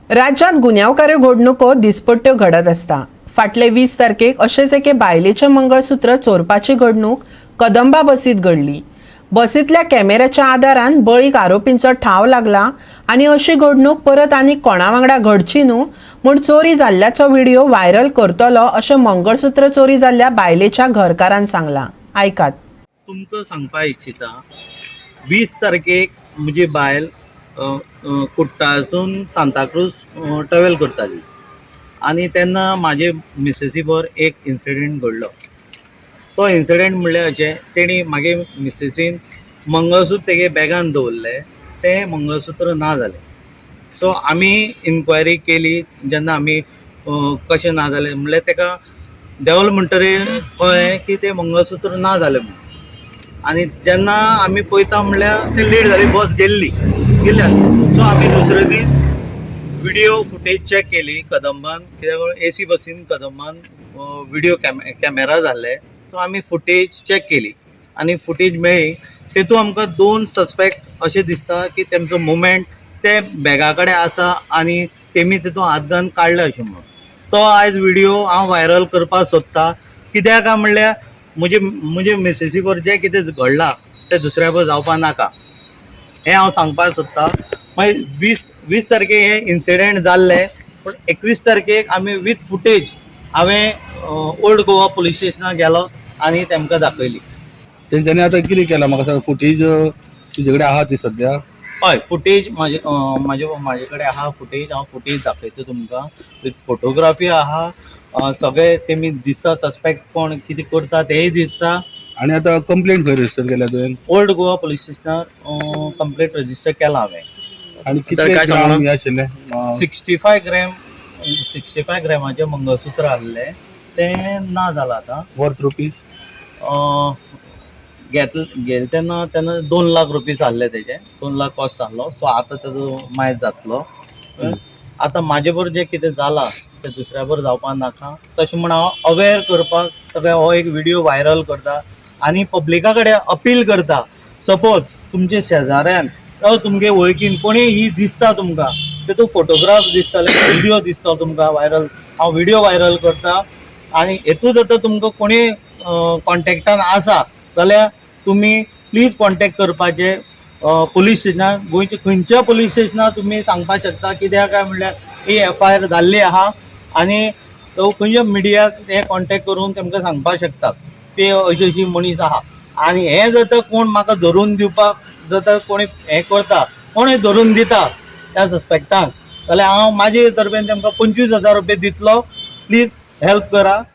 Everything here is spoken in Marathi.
राज्यात गुन्यांवकारी घडणुको दिसपट्ट्यो घडत असता. फाटले 20 तारखेक अशेच एके बायलेचें मंगळसूत्र चोरपाची घडणूक कदंबा बसीत घडली. बसींतल्या कॅमेऱ्याच्या आदारान बळीक आरोपींचो ठाव लागला आनी अशी घडणूक परत आनी कोणा वांगडा घडची न्हू म्हूण चोरी जाल्ल्याचो व्हिडिओ व्हायरल करतलो अशें मंगळसूत्र चोरी जाल्ल्या बायलेच्या घरकारान सांगलां. आयकात. तुमकां सांगपाक इच्छिता 20 तारखेक म्हजी बायल कुट्टासून सांताक्रूज ट्रॅवल करताली आनी तेन्ना म्हाजे मिसेसी बरोबर एक इन्सिडेंट घडलो. तो इन्सिडेंट म्हणल्यार अशें, तेणी म्हागे मिसेसीन मंगळसूत्र तेगे बॅगान दवरलें, तें मंगळसूत्र ना जालें. सो आमी इन्क्वायरी केली. जेन्ना आमी कशें ना जालें म्हणल्यार तेका देंवलो म्हणटरीर कळ्ळें की तें मंगळसूत्र ना जालें म्हणून. आनी जेन्ना आमी पळयता म्हणल्यार तें लेट जाली, बस गेल्ली. सो आमी दुसरे दीस व्हिडिओ फुटेज चॅक केली कदंबान, कित्याक AC बसीन कदंबान व्हिडिओ कॅमेरा जाल्ले. सो आमी फुटेज चॅक केली आनी फुटेज मेळ्ळी. तेतून आमकां 2 सस्पेक्ट अशें दिसता की तेमचो मुवमेंट ते बॅगा कडेन आसा आनी तेमी तितून हात घालून काडले अशें म्हणून. तो आयज व्हिडिओ हांव व्हायरल करपाक सोदतां. कित्याक काय म्हणल्यार म्हजे मिसेसी बरोबर जें कितें घडलां तें दुसऱ्या बरोबर जावपा नाका हें हांव सांगपाक सोदतां. मागीर 20 तारखेक हें इन्सिडेंट जाल्लें, पूण 21 तारखेक आमी वीथ फुटेज हांवें ओल्ड गोवा पुलीस स्टेशनाक गेलो आनी तेमकां दाखयली. तेंच्यांनी आतां कितें केलां म्हाका सांग, फुटेज तुजे कडेन आहा ती सद्या? हय, फुटेज म्हाजे कडेन आहा फुटेज. हांव फुटेज दाखयता तुमकां. विथ फोटोग्राफी आहा. सगळे तेमी दिसता, सस्पेक्ट कोण कितें करता तेंय दिसता. आनी आतां कंप्लेंट खंय रजिस्टर केल्या तुवें? ओल्ड गोवा पुलीस स्टेशनार कंप्लेंट रजिस्टर केला हांवें. आनी कितले ग्राम हें आशिल्लें? 65 ग्रॅमाचें मंगळसूत्र आहलें, तें ना जालां आतां. Worth rupees? गेले तेन्ना 2 लाख रुपीज आहले तेजे. 2 लाख कॉस्ट आहलो. सो आतां तेजो मायज जातलो. आतां म्हाजे बरोबर जें कितें जालां तें दुसऱ्या बरोबर जावपा नाका. तशें म्हण हांव अवेअर करपाक सगळे हो एक व्हिडिओ व्हायरल करता आनी पब्लिका कडेन अपील करता. सपोज तुमचे शेजाऱ्यान तुमगे वळखीन कोणी ही दिसता तुमकां, तेतून फोटोग्राफ दिसताले, व्हिडिओ दिसता तुमकां व्हायरल, हांव व्हिडिओ व्हायरल करता. आनी हेतूंत आतां तुमकां कोणी कॉन्टेक्टान आसा जाल्यार तुमी प्लीज कॉन्टेक्ट करपाचे पुलीस स्टेशनार. गोंयच्या खंयच्या पुलीस स्टेशनार तुमी सांगपाक शकता. कित्याक काय म्हणल्यार ही FIR जाल्ली आहा आनी तो खंयच्या मिडियाक हे कॉन्टेक्ट करून तेमकां सांगपाक शकता की अशी अशी मनीस आहा. आनी हें जर कोण म्हाका धरून दिवपाक जर कोणी हें करता, कोणूय धरून दिता त्या सस्पेक्टांक, जाल्यार हांव म्हाजे तर्फेन तेमकां 25,000 रुपया दितलो. प्लीज हेल्प करा.